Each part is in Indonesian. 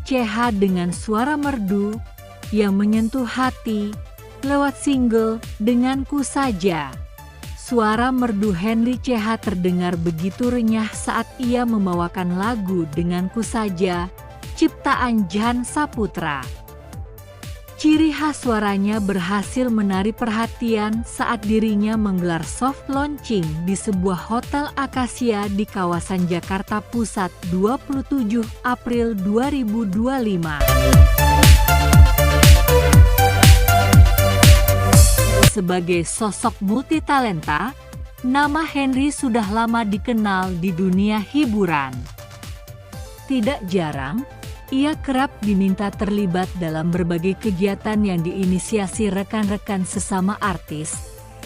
CH dengan suara merdu yang menyentuh hati lewat single Denganku Saja. Suara merdu Henry CH terdengar begitu renyah saat ia membawakan lagu Denganku Saja, ciptaan Jan Saputra. Ciri khas suaranya berhasil menarik perhatian saat dirinya menggelar soft launching di sebuah hotel Akasia di kawasan Jakarta Pusat 27 April 2025. Sebagai sosok multitalenta, nama Henry sudah lama dikenal di dunia hiburan. Tidak jarang, ia kerap diminta terlibat dalam berbagai kegiatan yang diinisiasi rekan-rekan sesama artis.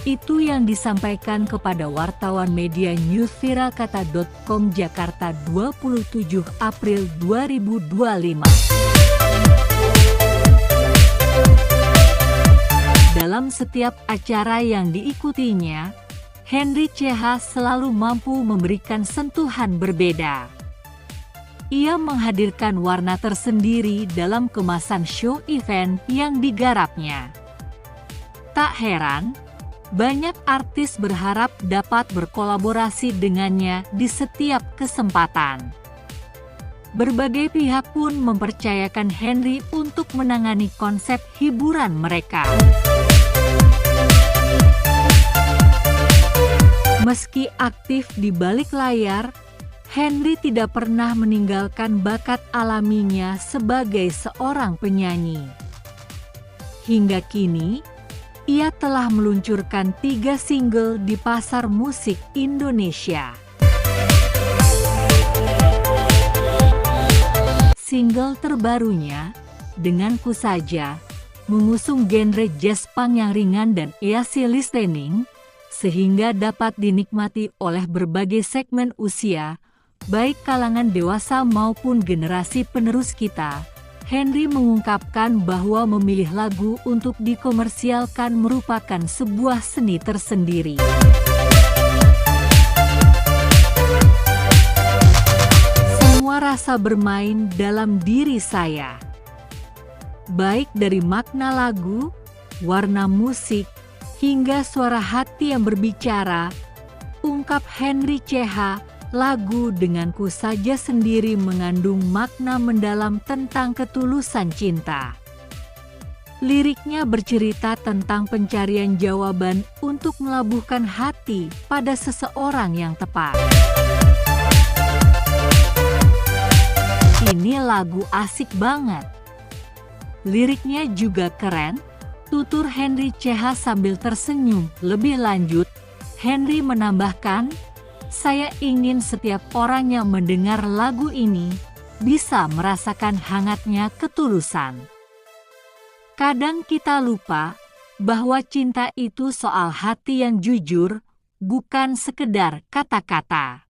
Itu yang disampaikan kepada wartawan media newsviralkata.com Jakarta 27 April 2025. Dalam setiap acara yang diikutinya, Henry CH selalu mampu memberikan sentuhan berbeda. Ia menghadirkan warna tersendiri dalam kemasan show event yang digarapnya. Tak heran, banyak artis berharap dapat berkolaborasi dengannya di setiap kesempatan. Berbagai pihak pun mempercayakan Henry untuk menangani konsep hiburan mereka. Meski aktif di balik layar, Henry tidak pernah meninggalkan bakat alaminya sebagai seorang penyanyi. Hingga kini, ia telah meluncurkan 3 single di pasar musik Indonesia. Single terbarunya, Denganku Saja, mengusung genre jazz punk yang ringan dan easy listening, sehingga dapat dinikmati oleh berbagai segmen usia, baik kalangan dewasa maupun generasi penerus kita. Henry mengungkapkan bahwa memilih lagu untuk dikomersialkan merupakan sebuah seni tersendiri. Semua rasa bermain dalam diri saya. Baik dari makna lagu, warna musik, hingga suara hati yang berbicara, ungkap Henry CH. Lagu Denganku Saja sendiri mengandung makna mendalam tentang ketulusan cinta. Liriknya bercerita tentang pencarian jawaban untuk melabuhkan hati pada seseorang yang tepat. Ini lagu asik banget. Liriknya juga keren, tutur Henry CH sambil tersenyum. Lebih lanjut, Henry menambahkan, "Saya ingin setiap orang yang mendengar lagu ini bisa merasakan hangatnya ketulusan." Kadang kita lupa bahwa cinta itu soal hati yang jujur, bukan sekedar kata-kata.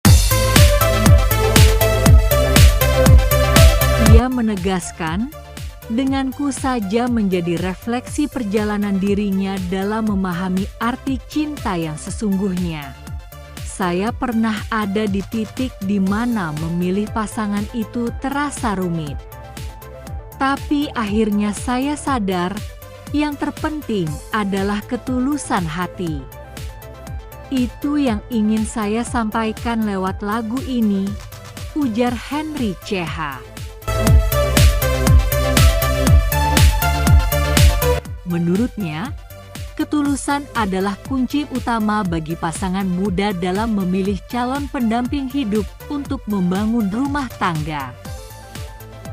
Ia menegaskan, Denganku Saja menjadi refleksi perjalanan dirinya dalam memahami arti cinta yang sesungguhnya. Saya pernah ada di titik di mana memilih pasangan itu terasa rumit. Tapi akhirnya saya sadar, yang terpenting adalah ketulusan hati. Itu yang ingin saya sampaikan lewat lagu ini, ujar Henry CH. Menurutnya, ketulusan adalah kunci utama bagi pasangan muda dalam memilih calon pendamping hidup untuk membangun rumah tangga.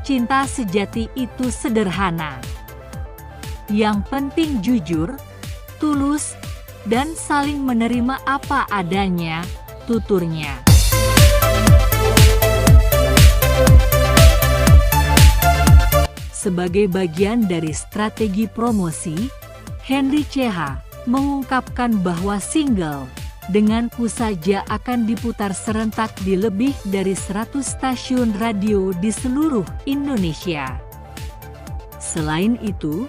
Cinta sejati itu sederhana. Yang penting jujur, tulus, dan saling menerima apa adanya, tuturnya. Sebagai bagian dari strategi promosi, Henry CH mengungkapkan bahwa single Denganku Saja akan diputar serentak di lebih dari 100 stasiun radio di seluruh Indonesia. Selain itu,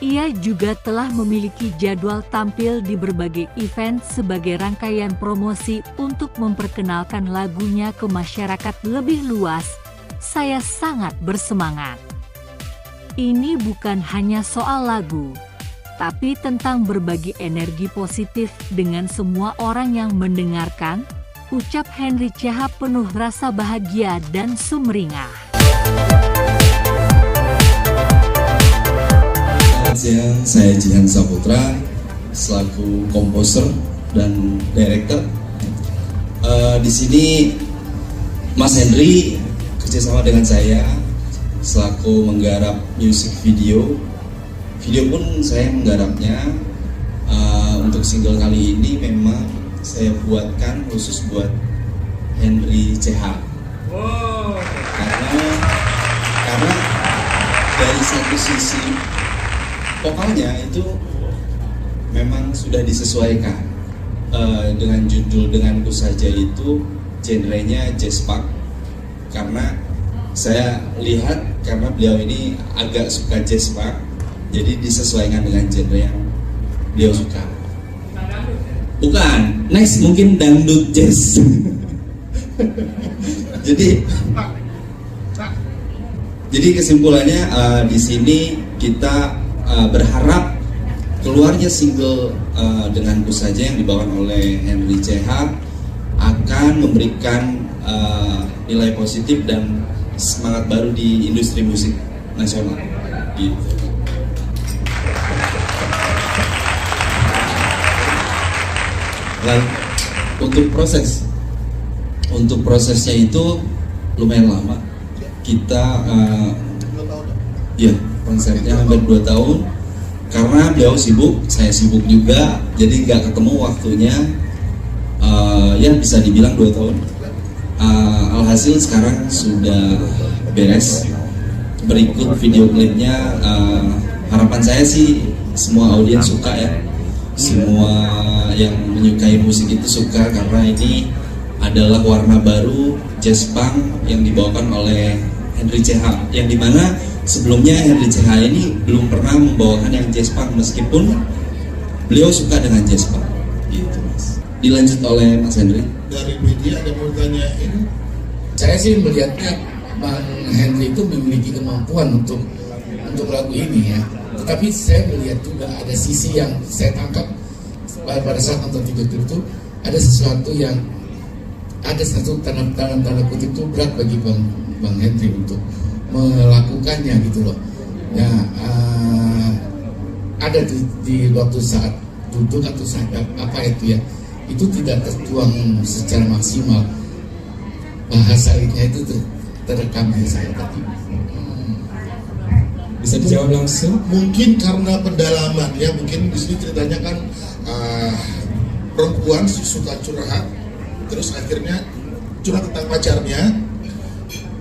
ia juga telah memiliki jadwal tampil di berbagai event sebagai rangkaian promosi untuk memperkenalkan lagunya ke masyarakat lebih luas, saya sangat bersemangat. Ini bukan hanya soal lagu, tapi tentang berbagi energi positif dengan semua orang yang mendengarkan, ucap Henry CH penuh rasa bahagia dan sumringah. Selamat siang, saya Jihan Saputra, selaku komposer dan director. Di sini Mas Henry kerjasama dengan saya selaku menggarap music video. Video pun saya menggarapnya. Untuk single kali ini memang saya buatkan khusus buat Henry CH. Wow. Karena dari satu sisi vokalnya itu memang sudah disesuaikan dengan judul Denganku Saja itu genrenya jazz punk, karena saya lihat karena beliau ini agak suka jazz punk, jadi disesuaikan dengan genre yang beliau suka. Bukan, next mungkin dangdut jazz. Jadi kesimpulannya di sini kita berharap keluarnya single Denganku Saja yang dibawakan oleh Henry CH akan memberikan nilai positif dan semangat baru di industri musik nasional. Gitu. Lalu untuk prosesnya itu lumayan lama. Kita ya konsepnya hampir 2 tahun. Karena beliau sibuk, saya sibuk juga, jadi nggak ketemu waktunya. Ya bisa dibilang 2 tahun. Alhasil sekarang sudah beres. Berikut video klipnya. Harapan saya sih semua audiens suka ya. Semua yang menyukai musik itu suka, karena ini adalah warna baru jazz punk yang dibawakan oleh Henry CH, yang dimana sebelumnya Henry CH ini belum pernah membawakan yang jazz punk, meskipun beliau suka dengan jazz punk. Gitu, Mas. Dilanjut oleh Mas Henry. Dari media ada mau tanyain. Saya sih melihatnya Bang Henry itu memiliki kemampuan untuk lagu ini ya. Tetapi saya melihat juga ada sisi yang saya tangkap pada saat nonton video itu, ada sesuatu yang ada satu tanda kutip itu berat bagi Bang Henry untuk melakukannya gitu loh. Ya ada di waktu saat duduk atau saat apa itu ya, itu tidak tertuang secara maksimal. Bahasanya itu terekam di saya tadi. Bisa dijawab langsung? Mungkin karena pendalaman ya, mungkin di sini ceritanya kan perempuan suka curhat, terus akhirnya curhat tentang pacarnya,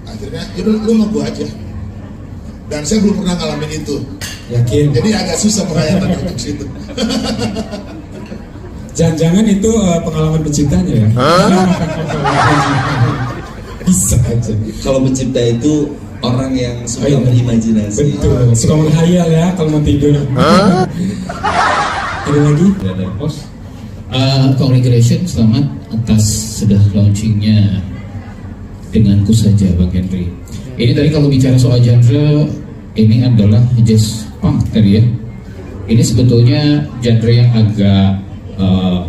akhirnya yaudah lu sama gua aja. Dan saya belum pernah ngalamin itu. Yakin? Jadi agak susah menghayatkan untuk situ. Jangan-jangan itu pengalaman penciptanya ya? Bisa aja. Kalau pencipta itu orang yang suka berimajinasi. Betul, suka menghayal ya kalau mau tidur. Ada lagi? Dari pos. Congratulations, selamat atas sudah launchingnya Denganku Saja, Bang Henry. Ini tadi kalau bicara soal genre, ini adalah jazz punk tadi ya. Ini sebetulnya genre yang agak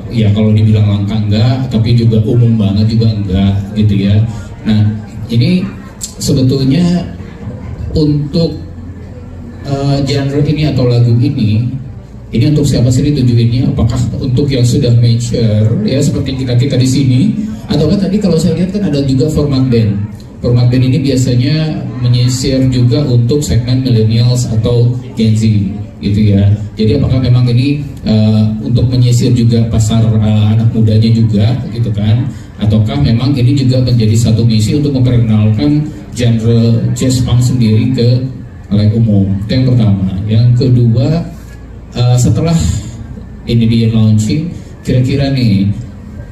ya kalau dibilang langka enggak, tapi juga umum banget juga enggak gitu ya. Nah ini sebetulnya untuk genre ini atau lagu ini untuk siapa sih ditujuinnya? Apakah untuk yang sudah mature ya seperti kita di sini, ataukah tadi kalau saya lihat kan ada juga format band. Format band ini biasanya menyisir juga untuk segmen millennials atau Gen Z gitu ya. Jadi apakah memang ini untuk menyisir juga pasar anak mudanya juga gitu kan? Ataukah memang ini juga menjadi satu misi untuk memperkenalkan genre jazz punk sendiri ke halayak umum? Itu yang pertama. Yang kedua, setelah ini di launching, kira-kira nih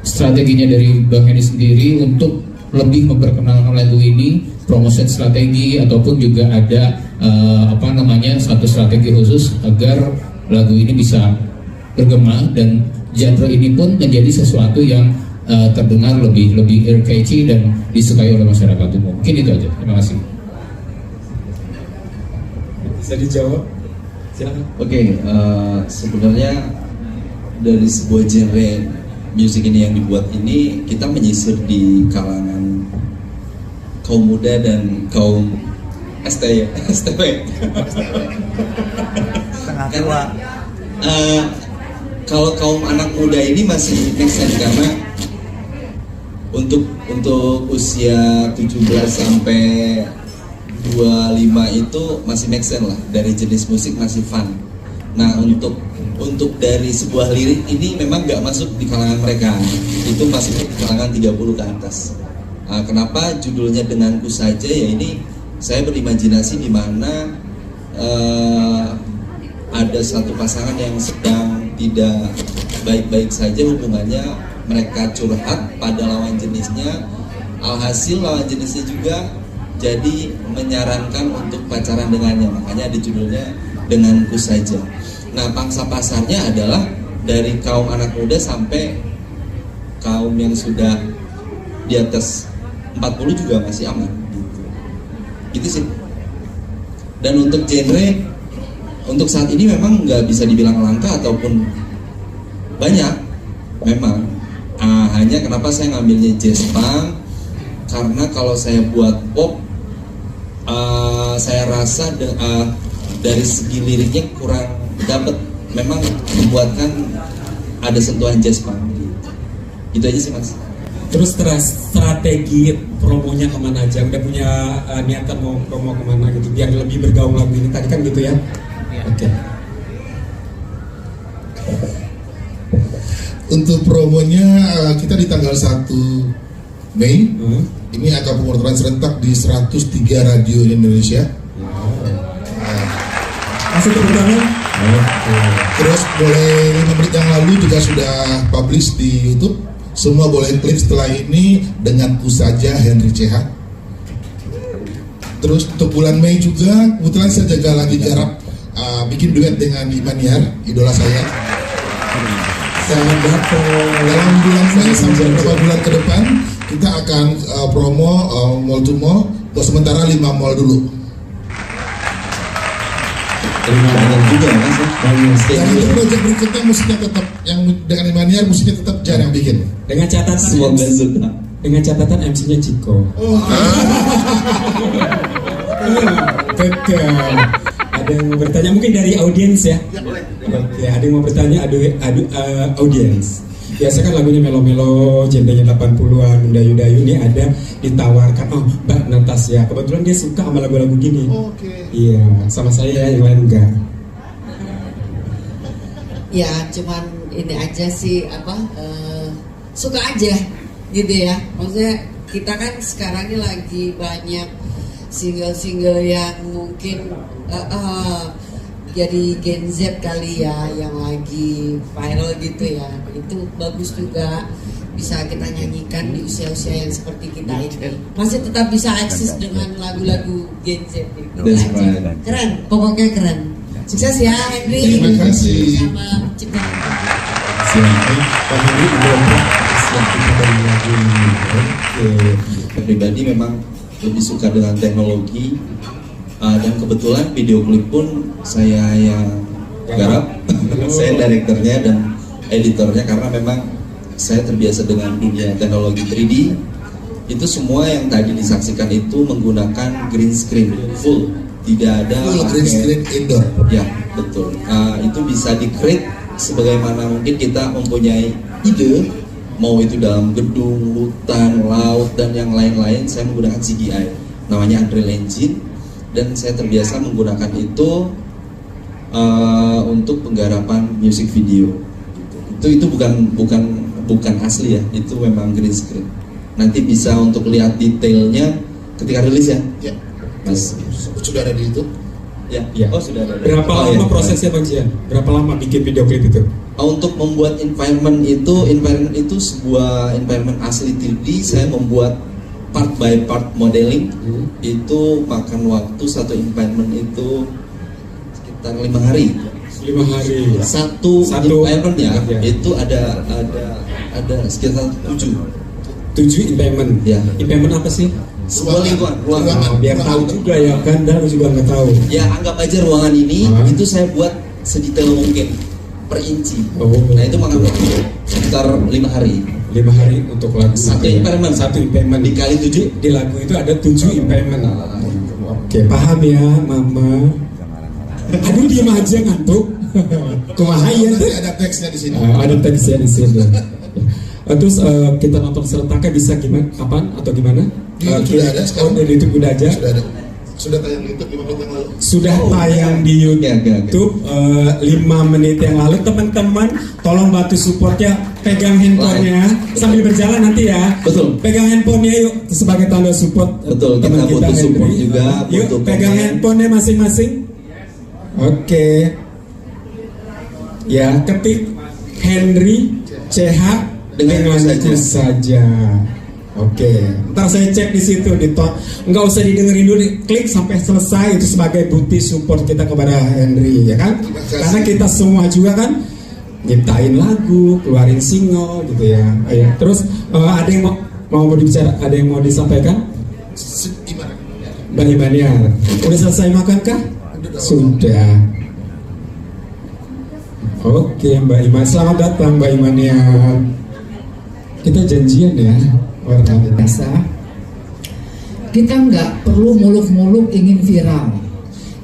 strateginya dari Bang Henry sendiri untuk lebih memperkenalkan lagu ini, promosi strategi ataupun juga ada satu strategi khusus agar lagu ini bisa bergema dan genre ini pun menjadi sesuatu yang terdengar lebih catchy dan disukai oleh masyarakat umum. Mungkin itu aja. Terima kasih. Bisa dijawab? Silakan. Oke, sebenarnya dari sebuah genre musik ini yang dibuat ini, kita menyisir di kalangan kaum muda dan kaum STW. Setengah tua. Kalau kaum anak muda ini masih make sense karena untuk usia 17 sampai 25 itu masih make sense lah, dari jenis musik masih fun. Nah untuk dari sebuah lirik ini memang nggak masuk di kalangan mereka, itu masih di kalangan 30 ke atas. Kenapa judulnya Denganku Saja? Ya ini saya berimajinasi di mana ada satu pasangan yang sedang tidak baik-baik saja hubungannya, mereka curhat pada lawan jenisnya, alhasil lawan jenisnya juga jadi menyarankan untuk pacaran dengannya, makanya ada judulnya Denganku Saja. Nah, pangsa pasarnya adalah dari kaum anak muda sampai kaum yang sudah di atas 40 juga masih aman gitu sih. Dan untuk genre, untuk saat ini memang nggak bisa dibilang langka ataupun banyak memang. Hanya kenapa saya ngambilnya jazz punk, karena kalau saya buat pop, saya rasa dari segi liriknya kurang dapat, memang membuatkan ada sentuhan jazz punk gitu aja sih mas. Terus strategi promonya kemana aja? Udah punya niatan mau promo kemana gitu biar lebih bergaung lagu ini tadi kan gitu ya? Oke. Untuk promonya kita di tanggal 1 Mei ini akan pemutaran serentak di 103 radio di Indonesia. Masuk tepuk tangan. Terus boleh 5 menit yang lalu juga sudah publish di YouTube. Semua boleh klik setelah ini Denganku Saja Henry CH. Terus untuk bulan Mei juga kebetulan saya jaga lagi garap bikin duet dengan Imaniar, idola saya. Selamat datang. Dalam bulan Mei sampai beberapa bulan ke depan kita akan promo mall to mall. Buat sementara 5 mall dulu. Terima kasih juga mas ya. Dan untuk proyek berikutnya musiknya tetap yang dengan Imaniar, musiknya tetap Jan yang bikin. Dengan catatan Semoga suka. dengan catatan MC-nya Ciko. Betul. Ada yang mau bertanya mungkin dari audiens ya? Oke, ada yang mau bertanya audiens. Biasa kan lagunya melo-melo, genrenya 80-an, mendayu-dayu, ini ada ditawarkan, oh Mbak Natasya, kebetulan dia suka sama lagu-lagu gini. Oke. Iya, sama saya yang lain enggak. Ya cuman ini aja sih suka aja gitu ya, maksudnya kita kan sekarang ini lagi banyak single-single yang mungkin jadi Gen Z kali ya, yang lagi viral gitu ya, itu bagus juga bisa kita nyanyikan di usia-usia yang seperti kita ini, masih tetap bisa eksis dengan lagu-lagu Gen Z itu aja. Keren, pokoknya keren. Sukses ya Henry. Terima kasih. Sama Cipta. Silakan, Pak Henry udah siap kita dari lagu ini. Oke. Pribadi memang lebih suka dengan teknologi, dan kebetulan video klip pun saya yang garap. Saya direkturnya dan editornya karena memang saya terbiasa dengan dunia teknologi 3D. Itu semua yang tadi disaksikan itu menggunakan green screen full, tidak ada Green screen indoor. ya betul. Itu bisa di-create sebagaimana mungkin kita mempunyai ide, mau itu dalam gedung, hutan, laut dan yang lain-lain. Saya menggunakan CGI, namanya Unreal Engine, dan saya terbiasa menggunakan itu untuk penggarapan music video. Itu bukan asli ya, itu memang green screen. Nanti bisa untuk lihat detailnya ketika rilis ya. Ya. Mas, Sudah ada di YouTube. ya. Ya. Oh sudah ada. Berapa Oh, lama ya. prosesnya Bang Jian? Berapa lama bikin video klip itu? Untuk membuat environment itu sebuah environment asli 3D. Saya membuat part by part modeling. Itu makan waktu satu environment itu sekitar 5 hari. 5 hari. Satu Satu impairment ya, ya. itu ada sekitar 7. 7 impairment. Ya. Impairment apa sih? Sebuah lingkungan, ruangan. Oh, biar tahu juga ya kan, dan aku juga nggak tahu. Ya anggap aja ruangan ini itu saya buat sedetail mungkin per inci. Oh. Nah itu makan waktu sekitar 5 hari. 5 hari untuk lagu. Satu impairment. Satu impairment. Dikali 7. Di lagu itu ada 7 impairment. Oke, paham ya, Mama. Aduh, diem aja ngantuk. Kumaha ya? Nanti ada teksnya di sini. Ada teksnya di sini. Terus kita nonton serentaknya bisa gimana? Kapan atau gimana? Di YouTube sudah ada sekarang. Di YouTube udah aja. Sudah ada. Sudah tayang di YouTube 5 menit yang lalu. Sudah tayang di YouTube 5 menit yang lalu. Teman-teman, tolong bantu supportnya. Pegang handphonenya sambil berjalan nanti ya. Betul. Pegang handphonenya yuk sebagai tanda support. Betul, teman kita butuh support Henry. juga, Yuk butuh pegang komen. handphonenya masing-masing. Oke. Ya, ketik Henry CH dengan ku saja. Oke, ntar saya cek di situ nggak usah didengerin dulu, klik sampai selesai, itu sebagai bukti support kita kepada Henry ya kan? Karena kita semua juga kan nyiptain lagu, keluarin single gitu ya. Ayo. Terus ada yang mau berbicara, ada yang mau disampaikan? Mbak Imaniar, udah selesai makan kah? Sudah. Oke Mbak Iman, selamat datang Mbak Imaniar. Kita janjian ya. Biasa, kita nggak perlu muluk-muluk ingin viral.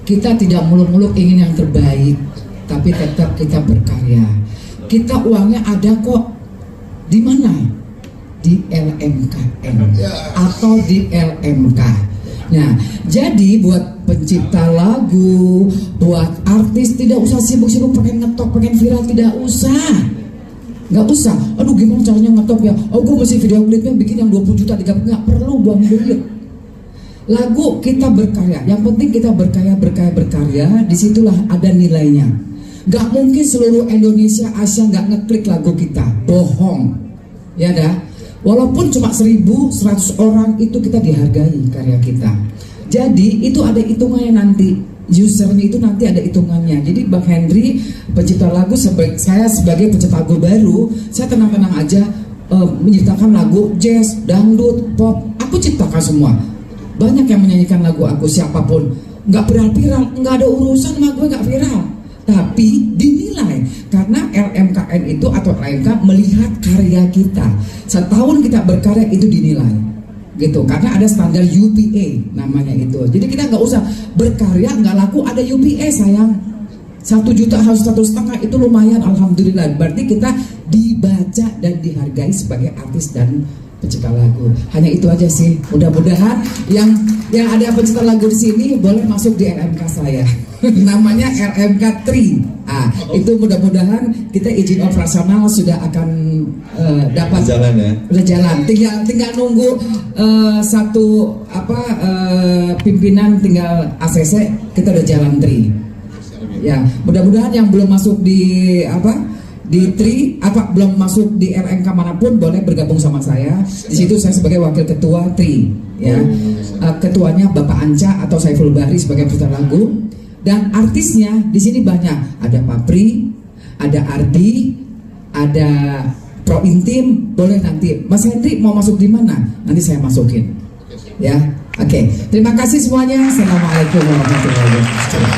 Kita tidak muluk-muluk ingin yang terbaik, tapi tetap kita berkarya. Kita uangnya ada kok. Di mana? Di LMKN atau di LMK. Nah, jadi buat pencipta lagu, buat artis tidak usah sibuk-sibuk pengen ngetok, pengen viral, tidak usah. Nggak usah, aduh gimana caranya ngetop ya, oh gue mesti video klipnya bikin yang 20 juta, 30, nggak perlu buang duit. Lagu kita berkarya, yang penting kita berkarya, disitulah ada nilainya. Nggak mungkin seluruh Indonesia, Asia nggak ngeklik lagu kita, bohong. Ya dah, walaupun cuma 1.100 orang itu kita dihargai karya kita. Jadi itu ada hitungannya nanti. Usernya itu nanti ada hitungannya. Jadi Bang Henry, pencipta lagu, saya sebagai pencipta lagu baru, saya tenang-tenang aja menciptakan lagu jazz, dangdut, pop. Aku ciptakan semua. Banyak yang menyanyikan lagu aku, siapapun. Nggak viral, nggak ada urusan sama gue nggak viral. Tapi dinilai karena LMKN itu atau LMK melihat karya kita. Setahun kita berkarya itu dinilai. Gitu, karena ada standar UPA namanya itu. Jadi kita nggak usah berkarya nggak laku, ada UPA sayang. 1 juta harus 1,5 itu lumayan, alhamdulillah. Berarti kita dibaca dan dihargai sebagai artis dan pencipta lagu. Hanya itu aja sih. Mudah-mudahan yang ada pencipta lagu di sini boleh masuk di LMK saya. Namanya LMK 3. Itu mudah-mudahan kita izin operasional sudah akan dapat jalan ya. Udah jalan. Tinggal nunggu pimpinan tinggal ACC, kita udah jalan 3. Ya, mudah-mudahan yang belum masuk di belum masuk di LMK manapun boleh bergabung sama saya. Di situ saya sebagai wakil ketua 3 ya. Ketuanya Bapak Anca atau Saiful Bahri sebagai pencipta lagu, dan artisnya di sini banyak. Ada Papri, ada Ardi, ada Pro Intim, boleh nanti. Mas Henry mau masuk di mana? Nanti saya masukin. Ya. Oke. Terima kasih semuanya. Assalamualaikum warahmatullahi wabarakatuh.